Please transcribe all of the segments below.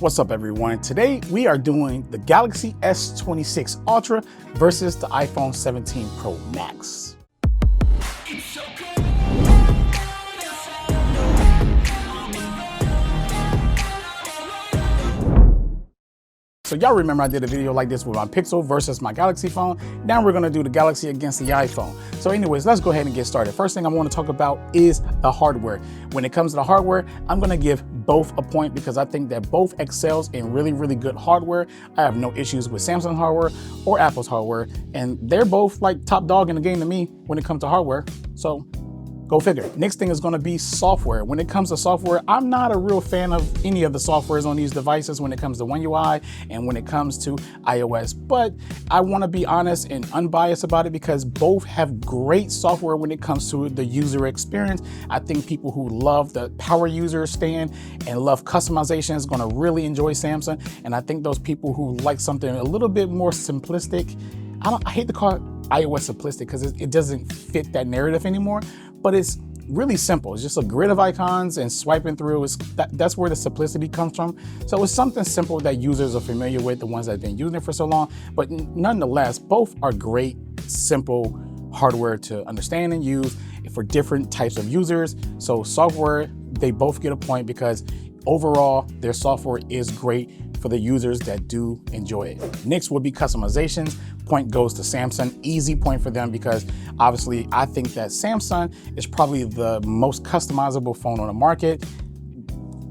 What's up everyone? Today we are doing the Galaxy S26 Ultra versus the iPhone 17 Pro Max. So y'all remember I did a video like this with my Pixel versus my Galaxy phone. Now we're gonna do the Galaxy against the iPhone. So anyways, let's go ahead and get started. First thing I wanna talk about is the hardware. When it comes to the hardware, I'm gonna give both a point because I think that both excels in really, really good hardware. I have no issues with Samsung hardware or Apple's hardware, and they're both like top dog in the game to me when it comes to hardware. So go figure. Next thing is going to be software. When it comes to software, I'm not a real fan of any of the softwares on these devices when it comes to One UI and when it comes to iOS. But I want to be honest and unbiased about it because both have great software when it comes to the user experience. I think people who love the power user stand and love customization is going to really enjoy Samsung. And I think those people who like something a little bit more simplistic, I hate to call it iOS simplistic because it doesn't fit that narrative anymore. But it's really simple. It's just a grid of icons and swiping through. That's where the simplicity comes from. So it's something simple that users are familiar with, the ones that have been using it for so long. But nonetheless, both are great, simple hardware to understand and use for different types of users. So software, they both get a point because overall, their software is great for the users that do enjoy it. Next would be customizations. Point goes to Samsung. Easy point for them because obviously I think that Samsung is probably the most customizable phone on the market.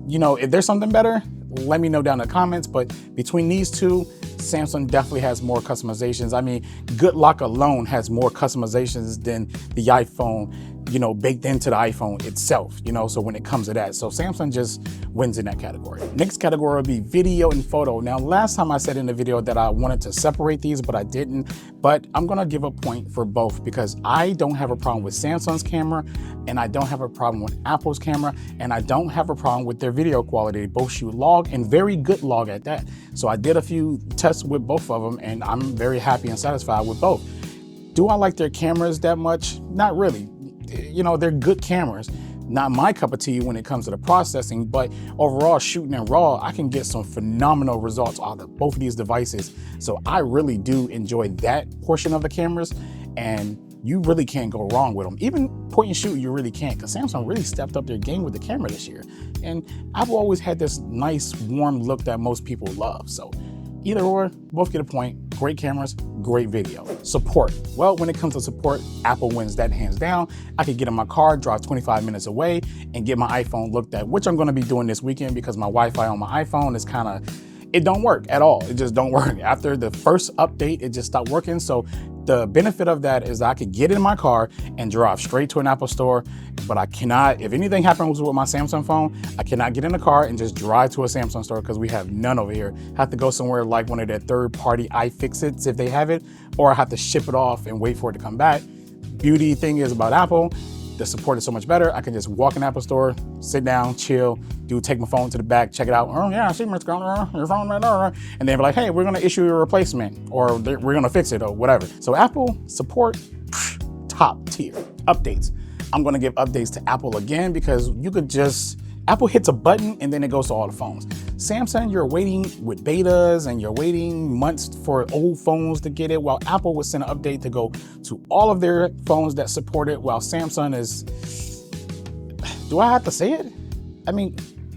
You know, if there's something better, let me know down in the comments, but between these two, Samsung definitely has more customizations. I mean, Good Lock alone has more customizations than the iPhone, you know, baked into the iPhone itself, you know, so when it comes to that. So Samsung just wins in that category. Next category will be video and photo. Now, last time I said in the video that I wanted to separate these, but I didn't. But I'm gonna give a point for both because I don't have a problem with Samsung's camera and I don't have a problem with Apple's camera and I don't have a problem with their video quality. They both shoot log and very good log at that. So I did a few tests with both of them and I'm very happy and satisfied with both. Do I like their cameras that much? Not really. You know, they're good cameras. Not my cup of tea when it comes to the processing, but overall shooting in RAW, I can get some phenomenal results out of both of these devices. So I really do enjoy that portion of the cameras and you really can't go wrong with them. Even point and shoot, you really can't because Samsung really stepped up their game with the camera this year. And I've always had this nice warm look that most people love. So either or, both get a point. Great cameras, great video. Support. Well, when it comes to support, Apple wins that hands down. I could get in my car, drive 25 minutes away, and get my iPhone looked at, which I'm gonna be doing this weekend because my Wi-Fi on my iPhone is it don't work at all. It just don't work. After the first update, it just stopped working. So the benefit of that is I could get in my car and drive straight to an Apple store, but I cannot, if anything happens with my Samsung phone, I cannot get in the car and just drive to a Samsung store because we have none over here. I have to go somewhere like one of their third-party iFixits if they have it, or I have to ship it off and wait for it to come back. Beauty thing is about Apple, the support is so much better. I can just walk in the Apple store, sit down, chill, take my phone to the back, check it out. Oh yeah, I see your phone right there. And they're like, hey, we're gonna issue you a replacement or we're gonna fix it or whatever. So Apple support, top tier. Updates. I'm gonna give updates to Apple again because you could just, Apple hits a button and then it goes to all the phones. Samsung, you're waiting with betas and you're waiting months for old phones to get it, while Apple would send an update to go to all of their phones that support it, while Samsung is, do I have to say it? I mean,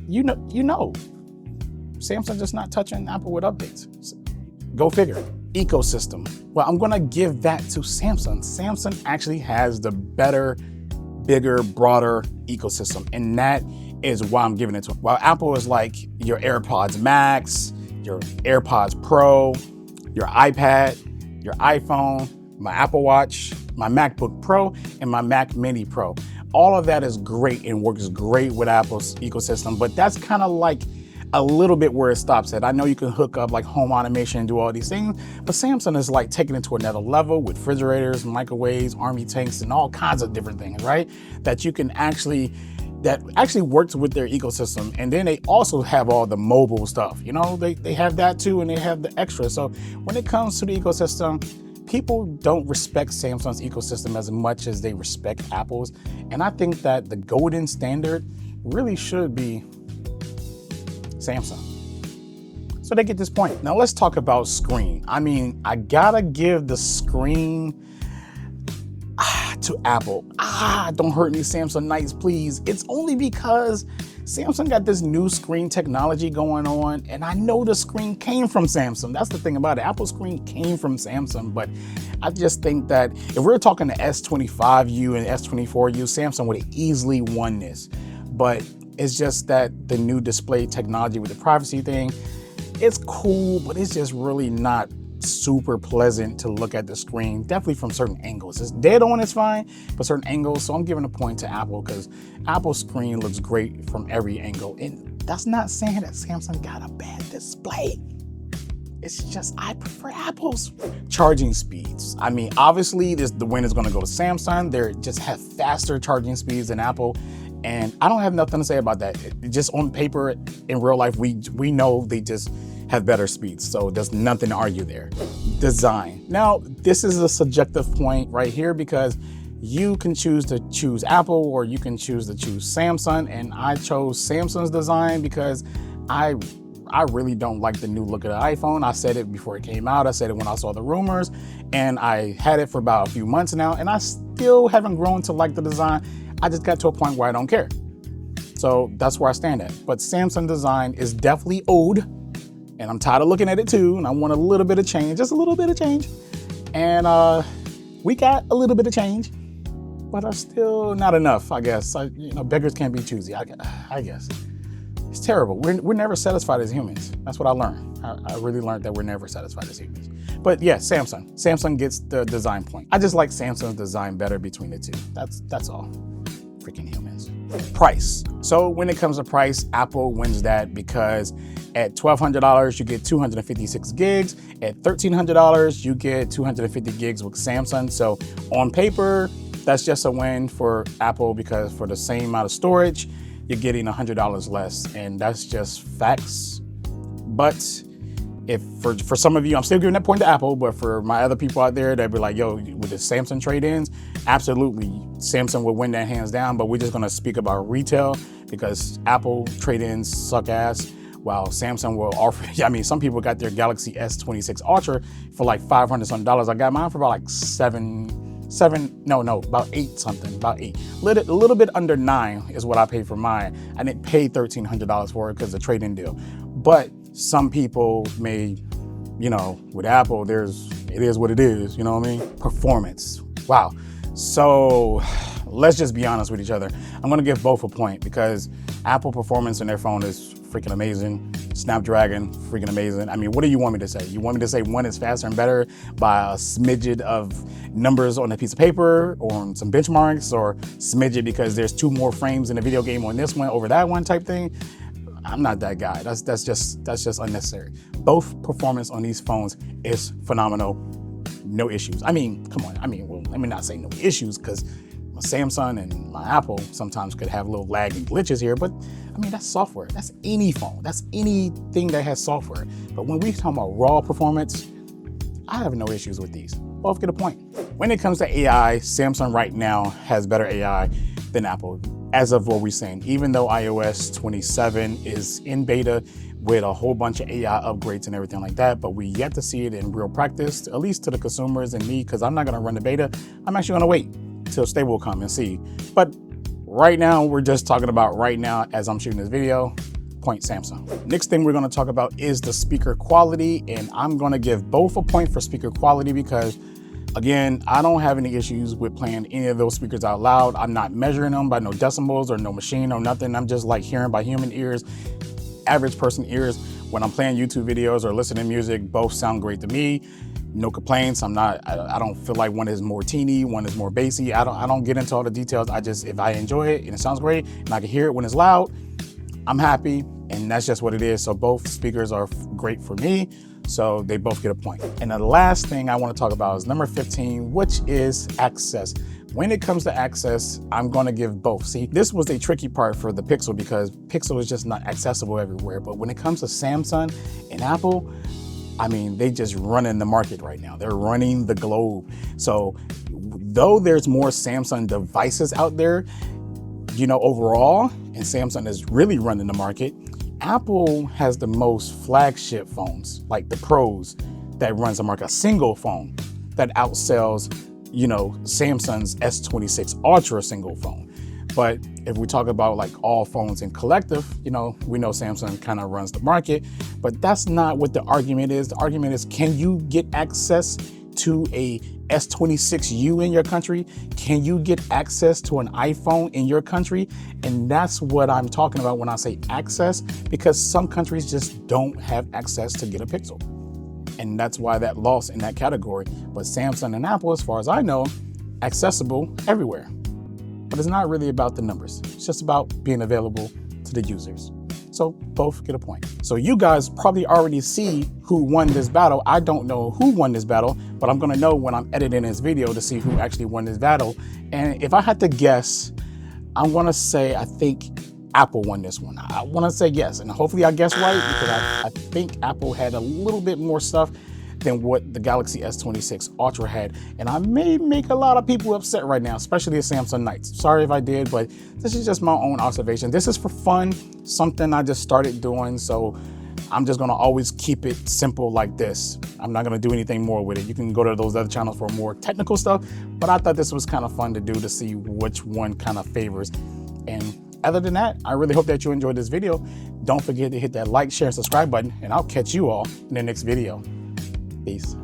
you know, Samsung just not touching Apple with updates. Go figure. Ecosystem. Well, I'm gonna give that to Samsung. Samsung actually has the better, bigger, broader ecosystem, and that is why I'm giving it to them. While Apple is like your AirPods Max, your AirPods Pro, your iPad, your iPhone, my Apple Watch, my MacBook Pro, and my Mac Mini Pro. All of that is great and works great with Apple's ecosystem, but that's kind of like a little bit where it stops at. I know you can hook up like home automation and do all these things, but Samsung is like taking it to another level with refrigerators, microwaves, army tanks, and all kinds of different things, right? That actually works with their ecosystem. And then they also have all the mobile stuff. You know, they have that too, and they have the extra. So when it comes to the ecosystem, people don't respect Samsung's ecosystem as much as they respect Apple's. And I think that the golden standard really should be Samsung. So they get this point. Now let's talk about screen. I mean, I gotta give the screen to Apple. Don't hurt me, Samsung Knights, please. It's only because Samsung got this new screen technology going on, and I know the screen came from Samsung. That's the thing about it. Apple's screen came from Samsung, but I just think that if we're talking the S25U and S24U, Samsung would have easily won this. But it's just that the new display technology with the privacy thing, it's cool, but it's just really not super pleasant to look at the screen, definitely from certain angles. It's dead on, it's fine, but certain angles. So I'm giving a point to Apple because Apple's screen looks great from every angle. And that's not saying that Samsung got a bad display. It's just I prefer Apple's. Charging speeds. I mean, obviously the win is going to go to Samsung. They just have faster charging speeds than Apple. And I don't have nothing to say about that. Just on paper, in real life, we know they just have better speeds. So there's nothing to argue there. Design. Now, this is a subjective point right here because you can choose to choose Apple or you can choose to choose Samsung. And I chose Samsung's design because I really don't like the new look of the iPhone. I said it before it came out. I said it when I saw the rumors, and I had it for about a few months now, and I still haven't grown to like the design. I just got to a point where I don't care. So that's where I stand at. But Samsung design is definitely old, and I'm tired of looking at it too, and I want a little bit of change, just a little bit of change. And we got a little bit of change, but still not enough, I guess. Beggars can't be choosy, I guess. It's terrible. We're never satisfied as humans. That's what I learned. I really learned that we're never satisfied as humans. But yeah, Samsung. Samsung gets the design point. I just like Samsung's design better between the two. That's all. Freaking humans. Price. So when it comes to price, Apple wins that because at $1,200, you get 256 gigs. At $1,300, you get 250 gigs with Samsung. So on paper, that's just a win for Apple because for the same amount of storage, you're getting $100 less, and that's just facts. But if for some of you, I'm still giving that point to Apple, but for my other people out there that be like, yo, with the Samsung trade-ins, absolutely, Samsung would win that hands down, but we're just gonna speak about retail because Apple trade-ins suck ass, while Samsung will offer, some people got their Galaxy S26 Ultra for like $500 something. I got mine for about like about eight something, about eight. A little bit under $9 is what I paid for mine. I didn't pay $1,300 for it because of the trade-in deal. But some people may, with Apple, it is what it is, you know what I mean? Performance, wow. So let's just be honest with each other. I'm gonna give both a point because Apple performance in their phone is freaking amazing. Snapdragon, freaking amazing. What do you want me to say? You want me to say one is faster and better by a smidget of numbers on a piece of paper or on some benchmarks, or smidget because there's 2 more frames in the video game on this one over that one type thing? I'm not that guy. That's just unnecessary. Both performance on these phones is phenomenal. No issues. Come on. Well, let me not say no issues because my Samsung and my Apple sometimes could have little lag and glitches here, but that's software. That's any phone. That's anything that has software. But when we talk about raw performance, I have no issues with these. Both get a point. When it comes to AI, Samsung right now has better AI than Apple, as of what we're saying, even though iOS 27 is in beta with a whole bunch of AI upgrades and everything like that, but we yet to see it in real practice, at least to the consumers and me, because I'm not gonna run the beta. I'm actually gonna wait till stable will come and see. But right now, we're just talking about right now as I'm shooting this video, point Samsung. Next thing we're gonna talk about is the speaker quality, and I'm gonna give both a point for speaker quality because, again, I don't have any issues with playing any of those speakers out loud. I'm not measuring them by no decibels or no machine or nothing. I'm just like hearing by human ears, average person ears. When I'm playing YouTube videos or listening to music, both sound great to me. No complaints. I don't feel like one is more teeny, one is more bassy. I don't get into all the details. If I enjoy it and it sounds great and I can hear it when it's loud, I'm happy, and that's just what it is. So both speakers are great for me. So they both get a point. And the last thing I want to talk about is number 15, which is access. When it comes to access, I'm going to give both. See, this was a tricky part for the Pixel because Pixel is just not accessible everywhere. But when it comes to Samsung and Apple, they just running the market right now. They're running the globe. So though there's more Samsung devices out there, overall, and Samsung is really running the market, Apple has the most flagship phones, like the Pros, that runs on a single phone that outsells, you know, Samsung's S26 Ultra single phone. But if we talk about like all phones in collective, you know, we know Samsung kind of runs the market, but that's not what the argument is. The argument is, can you get access to a S26U in your country? Can you get access to an iPhone in your country? And that's what I'm talking about when I say access, because some countries just don't have access to get a Pixel. And that's why that lost in that category. But Samsung and Apple, as far as I know, accessible everywhere. But it's not really about the numbers. It's just about being available to the users. So both get a point. So you guys probably already see who won this battle. I don't know who won this battle, but I'm gonna know when I'm editing this video to see who actually won this battle. And if I had to guess, I'm gonna say I think Apple won this one. I wanna say yes, and hopefully I guess right, because I think Apple had a little bit more stuff than what the Galaxy S26 Ultra had. And I may make a lot of people upset right now, especially the Samsung Knights. Sorry if I did, but this is just my own observation. This is for fun, something I just started doing, so I'm just gonna always keep it simple like this. I'm not gonna do anything more with it. You can go to those other channels for more technical stuff, but I thought this was kind of fun to do, to see which one kind of favors. And other than that, I really hope that you enjoyed this video. Don't forget to hit that like, share, and subscribe button, and I'll catch you all in the next video. Peace.